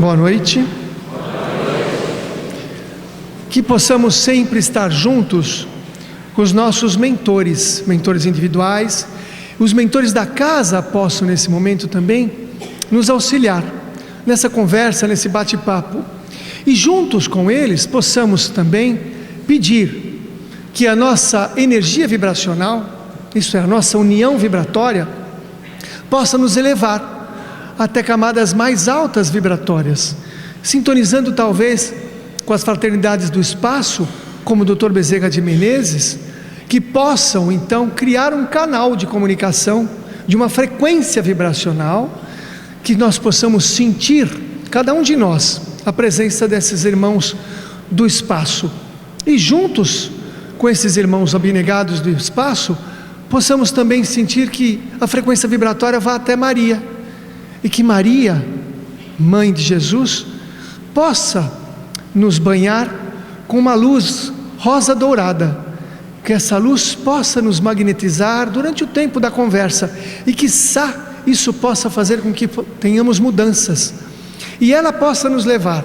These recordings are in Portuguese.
Boa noite. Que possamos sempre estar juntos com os nossos mentores individuais. Os mentores da casa possam nesse momento também nos auxiliar nessa conversa, nesse bate-papo. E juntos com eles possamos também pedir que a nossa energia vibracional, isso é, a nossa união vibratória, possa nos elevar até camadas mais altas vibratórias, sintonizando talvez com as fraternidades do espaço, como o Dr. Bezerra de Menezes, que possam então criar um canal de comunicação de uma frequência vibracional, que nós possamos sentir, cada um de nós, a presença desses irmãos do espaço, e juntos com esses irmãos abnegados do espaço, possamos também sentir que a frequência vibratória vá até Maria, e que Maria, Mãe de Jesus, possa nos banhar com uma luz rosa dourada, que essa luz possa nos magnetizar durante o tempo da conversa, e quiçá isso possa fazer com que tenhamos mudanças, e ela possa nos levar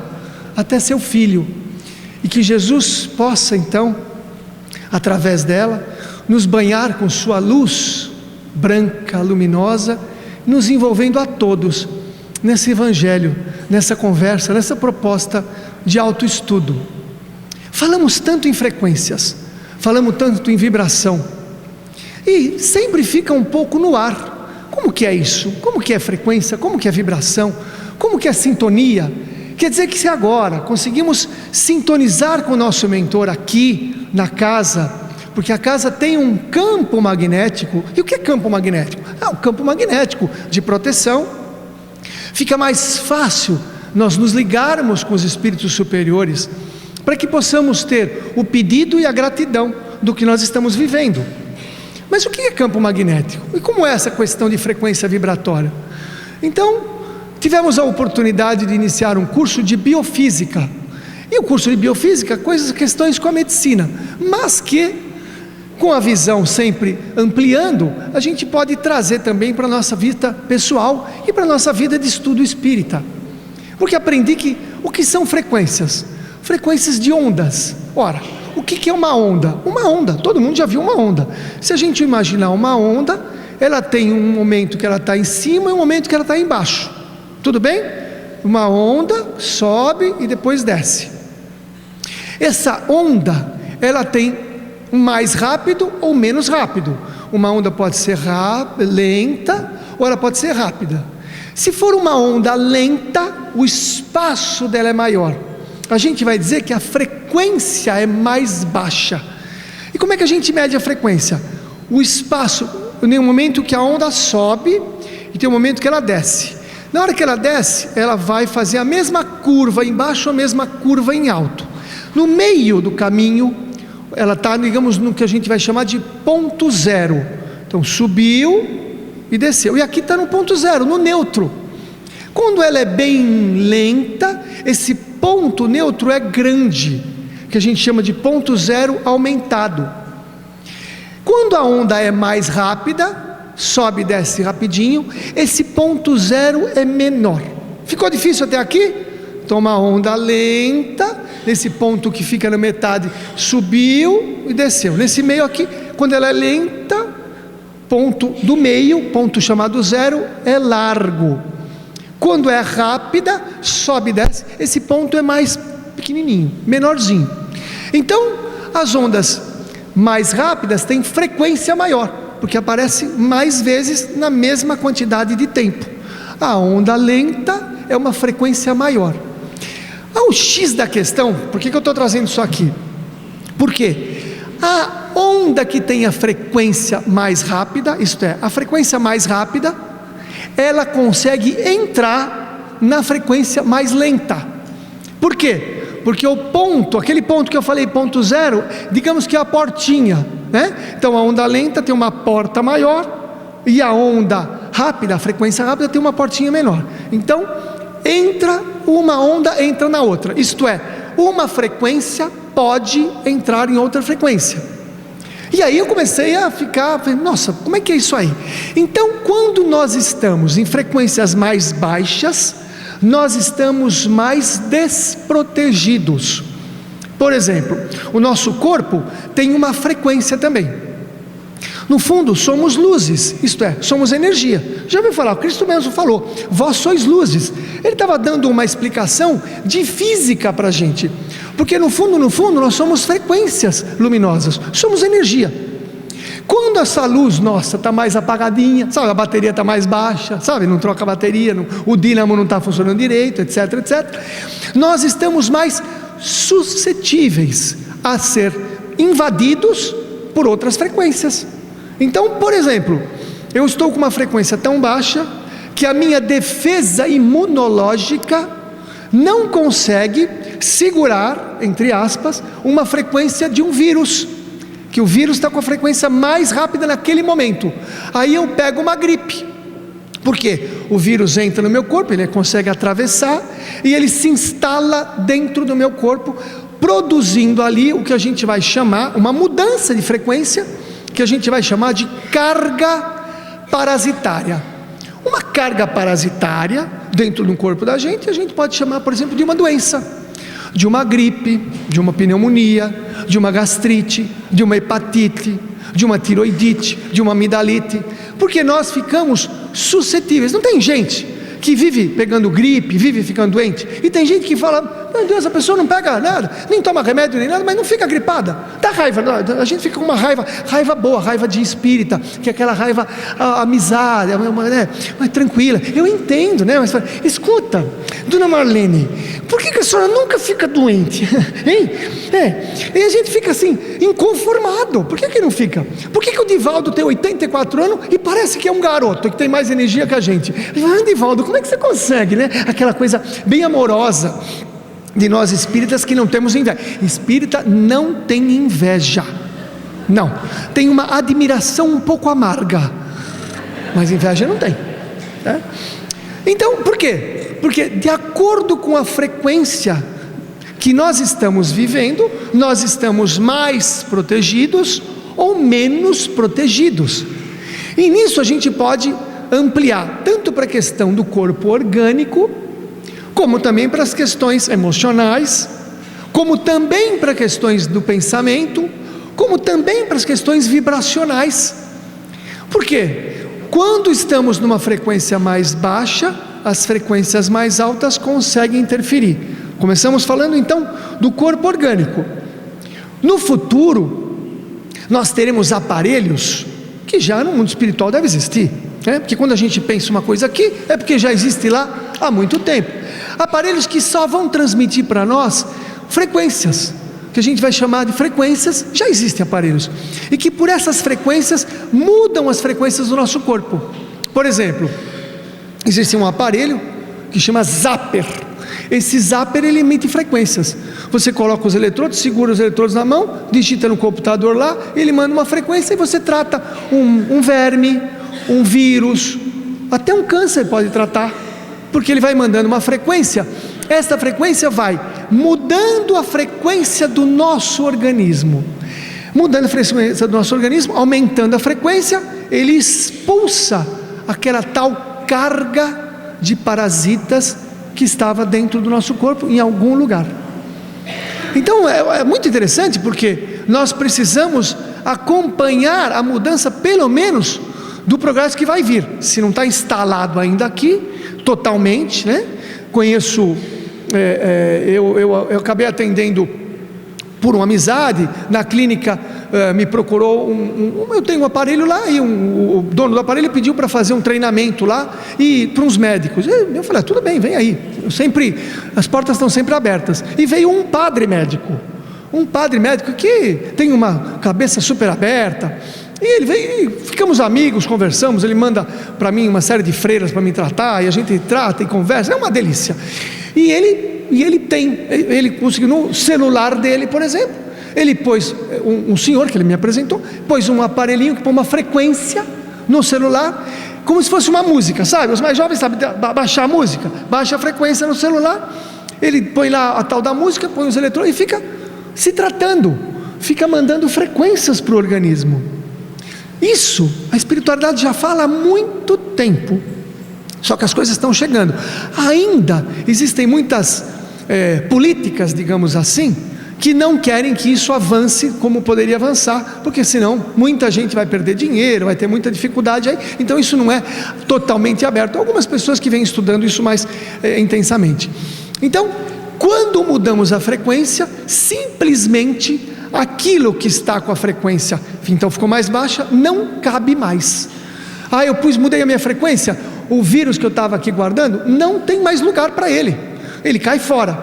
até seu Filho, e que Jesus possa então, através dela, nos banhar com sua luz branca, luminosa, nos envolvendo a todos nesse evangelho, nessa conversa, nessa proposta de autoestudo. Falamos tanto em frequências, falamos tanto em vibração, e sempre fica um pouco no ar. Como que é isso? Como que é frequência? Como que é vibração? Como que é sintonia? Quer dizer que se agora conseguimos sintonizar com o nosso mentor aqui na casa, porque a casa tem um campo magnético. E o que é campo magnético? É um campo magnético de proteção. Fica mais fácil nós nos ligarmos com os espíritos superiores, para que possamos ter o pedido e a gratidão do que nós estamos vivendo. Mas o que é campo magnético? E como é essa questão de frequência vibratória? Então, tivemos a oportunidade de iniciar um curso de biofísica. E o curso de biofísica, questões com a medicina, mas que, com a visão sempre ampliando, a gente pode trazer também para a nossa vida pessoal e para a nossa vida de estudo espírita. Porque aprendi que o que são frequências? Frequências de ondas. Ora, o que é uma onda? Uma onda, todo mundo já viu uma onda. Se a gente imaginar uma onda, ela tem um momento que ela está em cima e um momento que ela está embaixo. Tudo bem? Uma onda sobe e depois desce. Essa onda, ela tem mais rápido ou menos rápido. Uma onda pode ser lenta ou ela pode ser rápida. Se for uma onda lenta, o espaço dela é maior. A gente vai dizer que a frequência é mais baixa. E como é que a gente mede a frequência? O espaço, tem um momento que a onda sobe e tem um momento que ela desce. Na hora que ela desce, ela vai fazer a mesma curva embaixo, a mesma curva em alto. No meio do caminho, ela está, digamos, no que a gente vai chamar de ponto zero. Então subiu e desceu, e aqui está no ponto zero, no neutro. Quando ela é bem lenta, esse ponto neutro é grande, que a gente chama de ponto zero aumentado. Quando a onda é mais rápida, sobe e desce rapidinho, esse ponto zero é menor. Ficou difícil até aqui? Então uma onda lenta, nesse ponto que fica na metade, subiu e desceu. Nesse meio aqui, quando ela é lenta, ponto do meio, ponto chamado zero, é largo. Quando é rápida, sobe e desce, esse ponto é mais pequenininho, menorzinho. Então, as ondas mais rápidas têm frequência maior, porque aparece mais vezes na mesma quantidade de tempo. A onda lenta é uma frequência maior. O X da questão, por que eu estou trazendo isso aqui? Porque a onda que tem a frequência mais rápida, isto é, a frequência mais rápida, ela consegue entrar na frequência mais lenta. Por quê? Porque o ponto, aquele ponto que eu falei, ponto zero, digamos que é a portinha, né? Então a onda lenta tem uma porta maior, e a onda rápida, a frequência rápida, tem uma portinha menor. Então, entra uma onda, entra na outra. Isto é, uma frequência pode entrar em outra frequência. E aí eu comecei a ficar, nossa, como é que é isso aí? Então, quando nós estamos em frequências mais baixas, nós estamos mais desprotegidos. Por exemplo, o nosso corpo tem uma frequência também. No fundo, somos luzes, isto é, somos energia. Já ouviu falar, Cristo mesmo falou, vós sois luzes. Ele estava dando uma explicação de física para a gente, porque no fundo, nós somos frequências luminosas, somos energia. Quando essa luz nossa está mais apagadinha, sabe, a bateria está mais baixa, sabe, não troca a bateria, o dínamo não está funcionando direito, etc, etc, nós estamos mais suscetíveis a ser invadidos por outras frequências. Então, por exemplo, eu estou com uma frequência tão baixa que a minha defesa imunológica não consegue segurar, entre aspas, uma frequência de um vírus, que o vírus está com a frequência mais rápida naquele momento. Aí eu pego uma gripe. Por quê? O vírus entra no meu corpo, ele consegue atravessar e ele se instala dentro do meu corpo, produzindo ali o que a gente vai chamar, uma mudança de frequência, que a gente vai chamar de carga parasitária. Uma carga parasitária dentro do corpo da gente, a gente pode chamar, por exemplo, de uma doença, de uma gripe, de uma pneumonia, de uma gastrite, de uma hepatite, de uma tiroidite, de uma amidalite, porque nós ficamos suscetíveis. Não tem gente que vive pegando gripe, vive ficando doente, e tem gente que fala, meu Deus, a pessoa não pega nada, nem toma remédio nem nada, mas não fica gripada, dá raiva, a gente fica com uma raiva boa, raiva de espírita, que é aquela raiva, amizade, mas tranquila, eu entendo, né? Mas escuta, dona Marlene, por que a senhora nunca fica doente? Hein? E a gente fica assim, inconformado. Por que não fica? Por que o Divaldo tem 84 anos e parece que é um garoto, que tem mais energia que a gente? Divaldo, como é que você consegue, né? Aquela coisa bem amorosa de nós espíritas, que não temos inveja. Espírita não tem inveja, não, tem uma admiração um pouco amarga, mas inveja não tem, né? Então, por quê? Porque de acordo com a frequência que nós estamos vivendo, nós estamos mais protegidos ou menos protegidos. E nisso a gente pode ampliar tanto para a questão do corpo orgânico, como também para as questões emocionais, como também para questões do pensamento, como também para as questões vibracionais. Por quê? Quando estamos numa frequência mais baixa, as frequências mais altas conseguem interferir. Começamos falando então do corpo orgânico. No futuro, nós teremos aparelhos que já no mundo espiritual deve existir, né? Porque quando a gente pensa uma coisa aqui, é porque já existe lá há muito tempo. Aparelhos que só vão transmitir para nós frequências, que a gente vai chamar de frequências. Já existem aparelhos, e que por essas frequências mudam as frequências do nosso corpo. Por exemplo, existe um aparelho que chama Zapper. Esse Zapper, ele emite frequências. Você coloca os eletrodos, segura os eletrodos na mão, digita no computador lá, ele manda uma frequência e você trata um verme, um vírus, até um câncer pode tratar, porque ele vai mandando uma frequência. Esta frequência vai mudando a frequência do nosso organismo, mudando a frequência do nosso organismo, aumentando a frequência, ele expulsa aquela tal carga de parasitas que estava dentro do nosso corpo em algum lugar. Então é muito interessante, porque nós precisamos acompanhar a mudança, pelo menos do progresso que vai vir. Se não está instalado ainda aqui totalmente, né? Conheço, eu acabei atendendo por uma amizade na clínica. Me procurou eu tenho um aparelho lá, e o dono do aparelho pediu para fazer um treinamento lá, e para uns médicos. Eu falei, tudo bem, vem aí, as portas estão sempre abertas. E veio um padre médico que tem uma cabeça super aberta, e ele veio, e ficamos amigos, conversamos. Ele manda para mim uma série de freiras para me tratar, e a gente trata e conversa, é uma delícia. E ele conseguiu no celular dele, por exemplo, ele pôs, um senhor que ele me apresentou, pôs um aparelhinho que põe uma frequência no celular, como se fosse uma música, sabe? Os mais jovens sabem baixar a música, baixa a frequência no celular, ele põe lá a tal da música, põe os eletrodos e fica se tratando, fica mandando frequências para o organismo. Isso, a espiritualidade já fala há muito tempo. Só que as coisas estão chegando. Ainda existem muitas políticas, digamos assim, que não querem que isso avance como poderia avançar, porque senão muita gente vai perder dinheiro, vai ter muita dificuldade aí. Então isso não é totalmente aberto. Algumas pessoas que vêm estudando isso mais intensamente. Então, quando mudamos a frequência, simplesmente aquilo que está com a frequência, então ficou mais baixa, não cabe mais. Eu mudei a minha frequência, o vírus que eu estava aqui guardando, não tem mais lugar para ele cai fora.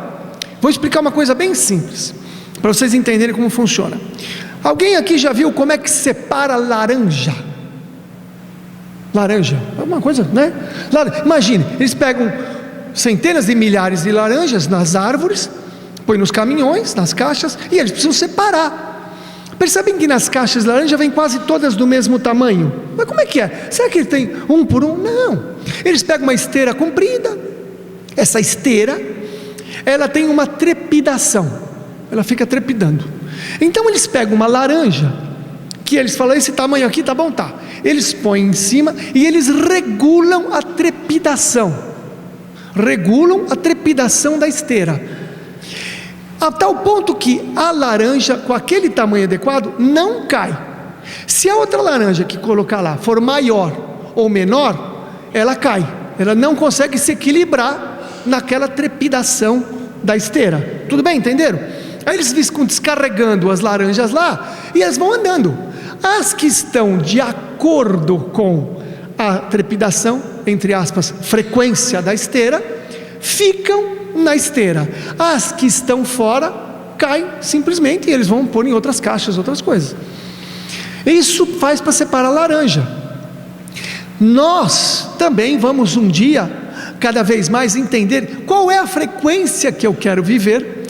Vou explicar uma coisa bem simples, para vocês entenderem como funciona. Alguém aqui já viu como é que separa laranja? Laranja, é uma coisa, né? Imagine, eles pegam centenas de milhares de laranjas nas árvores, põem nos caminhões, nas caixas, e eles precisam separar. Percebem que nas caixas de laranja vêm quase todas do mesmo tamanho? Mas como é que é? Será que ele tem um por um? Não. Eles pegam uma esteira comprida, essa esteira, ela tem uma trepidação, ela fica trepidando. Então eles pegam uma laranja, que eles falam, esse tamanho aqui tá bom, tá. Eles põem em cima e eles regulam a trepidação da esteira, a tal ponto que a laranja com aquele tamanho adequado não cai. Se a outra laranja que colocar lá for maior ou menor, ela cai, ela não consegue se equilibrar naquela trepidação da esteira. Tudo bem, entenderam? Aí eles ficam descarregando as laranjas lá e elas vão andando. As que estão de acordo com a trepidação, entre aspas, frequência da esteira, ficam na esteira. As que estão fora caem simplesmente e eles vão pôr em outras caixas, outras coisas. Isso faz para separar a laranja. Nós também vamos um dia cada vez mais entender qual é a frequência que eu quero viver.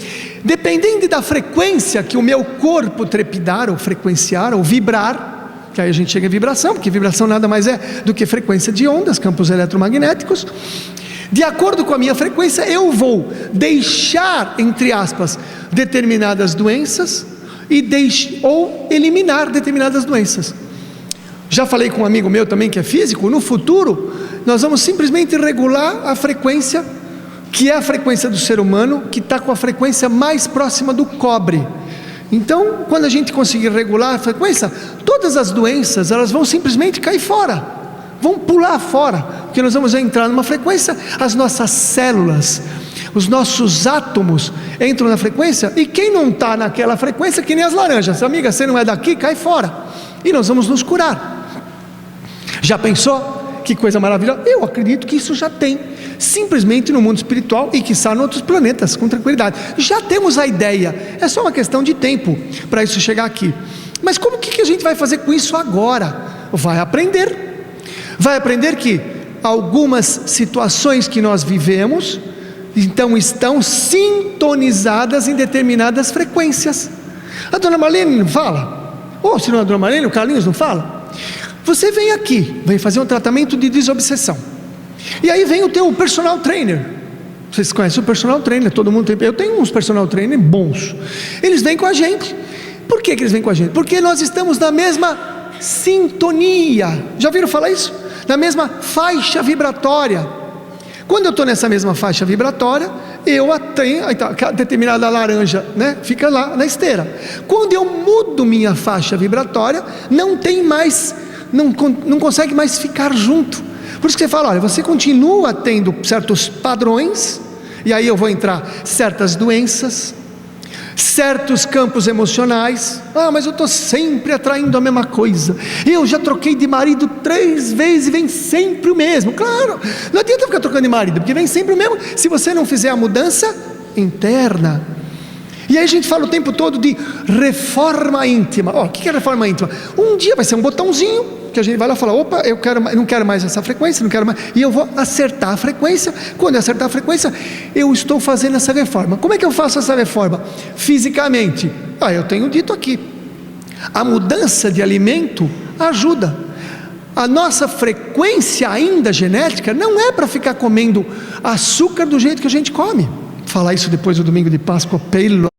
Dependendo da frequência que o meu corpo trepidar ou frequenciar ou vibrar, que aí a gente chega em vibração, porque vibração nada mais é do que frequência de ondas, campos eletromagnéticos. De acordo com a minha frequência, eu vou deixar, entre aspas, determinadas doenças ou eliminar determinadas doenças. Já falei com um amigo meu também que é físico. No futuro nós vamos simplesmente regular a frequência, que é a frequência do ser humano, que está com a frequência mais próxima do cobre. Então, quando a gente conseguir regular a frequência, todas as doenças, elas vão simplesmente cair fora, vão pular fora, porque nós vamos entrar numa frequência, as nossas células, os nossos átomos entram na frequência, e quem não está naquela frequência, que nem as laranjas, amiga, você não é daqui, cai fora, e nós vamos nos curar. Já pensou? Que coisa maravilhosa. Eu acredito que isso já tem, simplesmente no mundo espiritual, e quiçá em outros planetas, com tranquilidade. Já temos a ideia, é só uma questão de tempo para isso chegar aqui. Mas como que a gente vai fazer com isso agora? Vai aprender que algumas situações que nós vivemos, então estão sintonizadas em determinadas frequências. A dona Marlene não fala? Ou se não é a dona Marlene, o Carlinhos não fala? Você vem aqui, vem fazer um tratamento de desobsessão, e aí vem o teu personal trainer. Vocês conhecem o personal trainer, todo mundo tem. Eu tenho uns personal trainer bons. Eles vêm com a gente. Por que eles vêm com a gente? Porque nós estamos na mesma sintonia. Já ouviram falar isso? Na mesma faixa vibratória. Quando eu estou nessa mesma faixa vibratória, eu tenho determinada laranja, né? Fica lá na esteira. Quando eu mudo minha faixa vibratória, não tem mais, não consegue mais ficar junto. Por isso que você fala, olha, você continua tendo certos padrões, e aí eu vou entrar certas doenças, certos campos emocionais. Mas eu estou sempre atraindo a mesma coisa. Eu já troquei de marido 3 vezes e vem sempre o mesmo. Claro, não adianta ficar trocando de marido, porque vem sempre o mesmo, se você não fizer a mudança interna. E aí a gente fala o tempo todo de reforma íntima. O que é reforma íntima? Um dia vai ser um botãozinho que a gente vai lá e fala, opa, eu não quero mais essa frequência, não quero mais, e eu vou acertar a frequência. Quando eu acertar a frequência, eu estou fazendo essa reforma. Como é que eu faço essa reforma? Fisicamente, eu tenho dito aqui, a mudança de alimento ajuda. A nossa frequência ainda genética não é para ficar comendo açúcar do jeito que a gente come. Falar isso depois do domingo de Páscoa, pelo